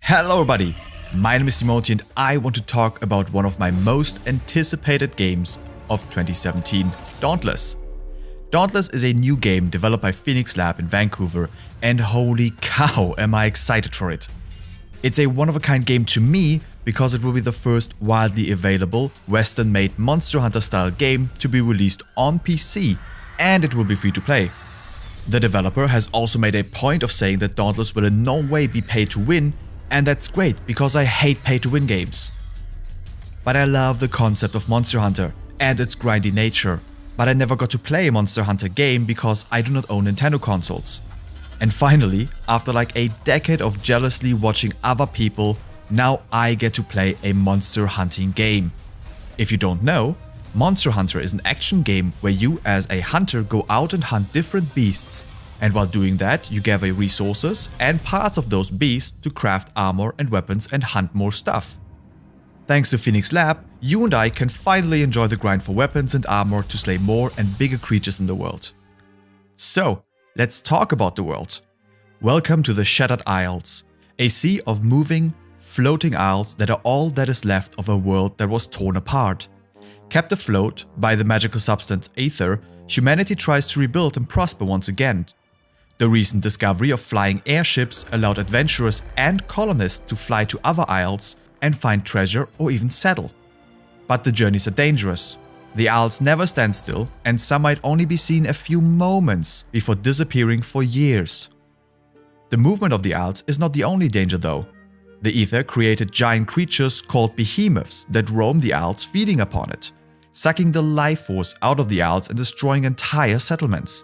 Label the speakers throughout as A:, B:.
A: Hello everybody, my name is Dimortii and I want to talk about one of my most anticipated games of 2017, Dauntless. Dauntless is a new game developed by Phoenix Lab in Vancouver, and holy cow am I excited for it. It's a one-of-a-kind game to me because it will be the first widely available Western-made Monster Hunter style game to be released on PC, and it will be free to play. The developer has also made a point of saying that Dauntless will in no way be pay to win, and that's great because I hate pay to win games. But I love the concept of Monster Hunter and its grindy nature, but I never got to play a Monster Hunter game because I do not own Nintendo consoles. And finally, after like a decade of jealously watching other people, now I get to play a monster hunting game. If you don't know, Monster Hunter is an action game where you as a hunter go out and hunt different beasts, and while doing that you gather resources and parts of those beasts to craft armor and weapons and hunt more stuff. Thanks to Phoenix Lab, you and I can finally enjoy the grind for weapons and armor to slay more and bigger creatures in the world. So, let's talk about the world. Welcome to the Shattered Isles, a sea of moving, floating isles that are all that is left of a world that was torn apart. Kept afloat by the magical substance Aether, humanity tries to rebuild and prosper once again. The recent discovery of flying airships allowed adventurers and colonists to fly to other isles and find treasure or even settle. But the journeys are dangerous. The isles never stand still, and some might only be seen a few moments before disappearing for years. The movement of the isles is not the only danger though. The Aether created giant creatures called behemoths that roam the isles feeding upon it, sucking the life force out of the isles and destroying entire settlements.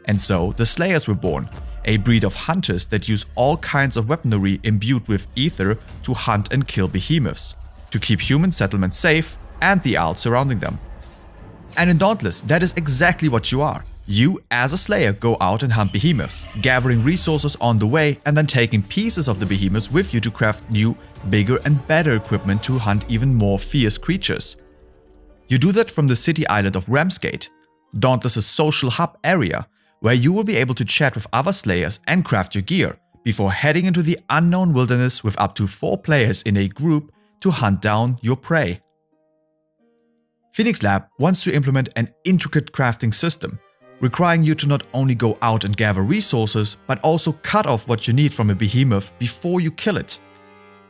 A: And so the Slayers were born, a breed of hunters that use all kinds of weaponry imbued with Aether to hunt and kill behemoths, to keep human settlements safe and the isles surrounding them. And in Dauntless, that is exactly what you are. You, as a Slayer, go out and hunt behemoths, gathering resources on the way and then taking pieces of the behemoths with you to craft new, bigger and better equipment to hunt even more fierce creatures. You do that from the city island of Ramsgate, Dauntless' social hub area, where you will be able to chat with other Slayers and craft your gear, before heading into the unknown wilderness with up to 4 players in a group to hunt down your prey. Phoenix Lab wants to implement an intricate crafting system, requiring you to not only go out and gather resources, but also cut off what you need from a behemoth before you kill it.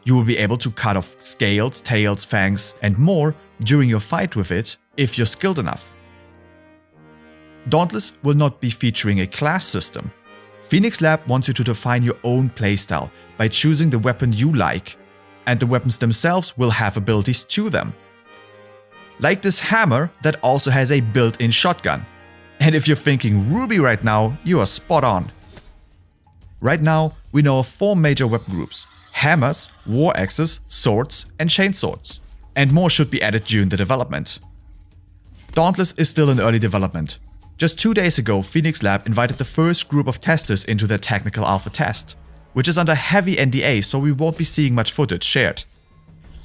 A: You will be able to cut off scales, tails, fangs, and more during your fight with it if you're skilled enough. Dauntless will not be featuring a class system. Phoenix Lab wants you to define your own playstyle by choosing the weapon you like, and the weapons themselves will have abilities to them. Like this hammer that also has a built-in shotgun. And if you're thinking Ruby right now, you are spot on. Right now, we know of 4 major weapon groups: hammers, war axes, swords, and chainswords. And more should be added during the development. Dauntless is still in early development. Just 2 days ago, Phoenix Lab invited the first group of testers into their technical alpha test, which is under heavy NDA, so we won't be seeing much footage shared.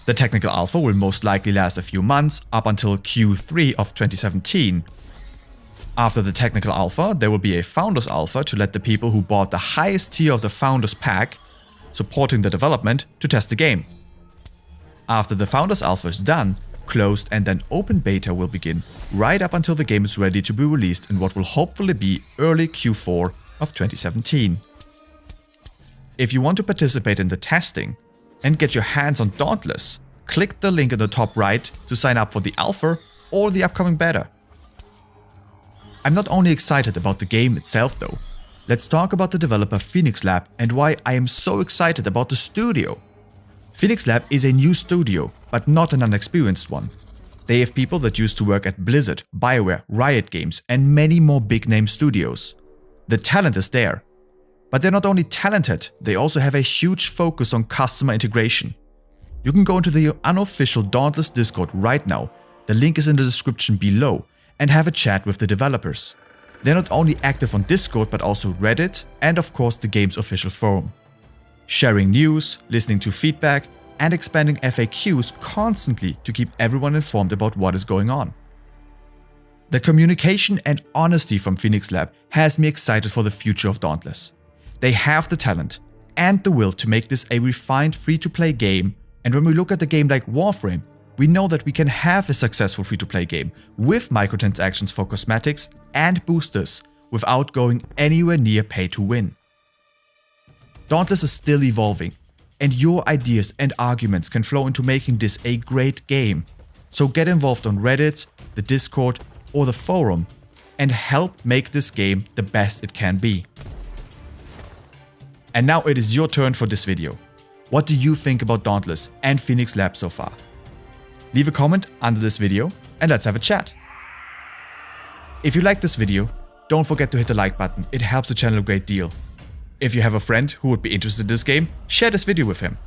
A: The technical alpha will most likely last a few months, up until Q3 of 2017. After the technical alpha, there will be a founders alpha to let the people who bought the highest tier of the founders pack, supporting the development, to test the game. After the founders alpha is done, closed and then open beta will begin, right up until the game is ready to be released in what will hopefully be early Q4 of 2017. If you want to participate in the testing and get your hands on Dauntless, click the link in the top right to sign up for the alpha or the upcoming beta. I'm not only excited about the game itself though. Let's talk about the developer Phoenix Lab and why I am so excited about the studio. Phoenix Lab is a new studio, but not an unexperienced one. They have people that used to work at Blizzard, BioWare, Riot Games, and many more big-name studios. The talent is there. But they're not only talented, they also have a huge focus on customer integration. You can go into the unofficial Dauntless Discord right now, the link is in the description below, and have a chat with the developers. They're not only active on Discord but also Reddit and of course the game's official forum. Sharing news, listening to feedback, and expanding FAQs constantly to keep everyone informed about what is going on. The communication and honesty from Phoenix Lab has me excited for the future of Dauntless. They have the talent, and the will to make this a refined free-to-play game. And when we look at a game like Warframe, we know that we can have a successful free-to-play game with microtransactions for cosmetics and boosters without going anywhere near pay to win. Dauntless is still evolving, and your ideas and arguments can flow into making this a great game. So get involved on Reddit, the Discord, or the forum, and help make this game the best it can be. And now it is your turn for this video. What do you think about Dauntless and Phoenix Labs so far? Leave a comment under this video and let's have a chat. If you like this video, don't forget to hit the like button, it helps the channel a great deal. If you have a friend who would be interested in this game, share this video with him.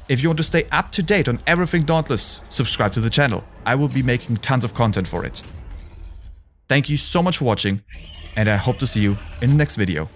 A: If you want to stay up to date on everything Dauntless, subscribe to the channel. I will be making tons of content for it. Thank you so much for watching, and I hope to see you in the next video.